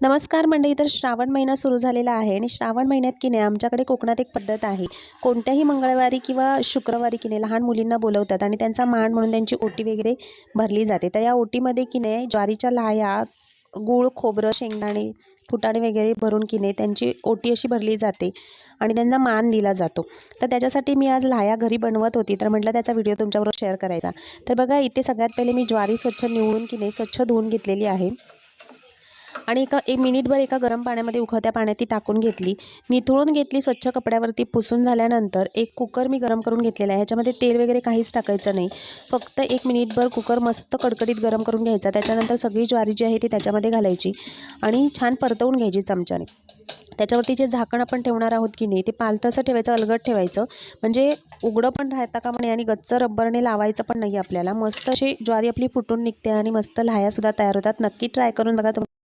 नमस्कार मंडळी. तर श्रावण महिना सुरू झालेला आहे आणि श्रावण महिन्यात की नाही आमच्याकडे कोकणात एक पद्धत आहे. कोणत्याही मंगळवारी किंवा शुक्रवारी की नाही लहान मुलींना बोलवतात आणि त्यांचा मान म्हणून त्यांची ओटी वगैरे भरली जाते. तर या ओटीमध्ये की नाही ज्वारीच्या लाह्या, गूळ, खोबरं, शेंगदाणे, फुटाणे वगैरे भरून की नाही त्यांची ओटी अशी भरली जाते आणि त्यांना मान दिला जातो. तर त्याच्यासाठी मी आज लाह्या घरी बनवत होती, तर म्हटलं त्याचा व्हिडिओ तुमच्याबरोबर शेअर करायचा. तर बघा, इथे सगळ्यात पहिले मी ज्वारी स्वच्छ निवडून की नाही स्वच्छ धुवून घेतलेली आहे आणि एक मिनिटभर एका गरम पाण्यामध्ये उकळत्या पाण्यात ती टाकून घेतली, निथळून घेतली स्वच्छ कपड्यावरती पुसून झाल्यानंतर एक कुकर मी गरम करून घेतलेला आहे. ह्याच्यामध्ये तेल वगैरे काहीच टाकायचं नाही, फक्त एक मिनिटभर कुकर मस्त कडकडीत गरम करून घ्यायचा. त्याच्यानंतर सगळी ज्वारी जी आहे ती त्याच्यामध्ये घालायची आणि छान परतवून घ्यायची चमच्याने. त्याच्यावरती जे झाकण आपण ठेवणार आहोत की नाही ते पालतसं ठेवायचं, अलगद ठेवायचं, म्हणजे उघडं पण राहता कामा नये आणि गच्च रब्बरने लावायचं पण नाही आपल्याला. मस्त अशी ज्वारी आपली फुटून निघते आणि मस्त लाह्यासुद्धा तयार होतात. नक्की ट्राय करून बघा.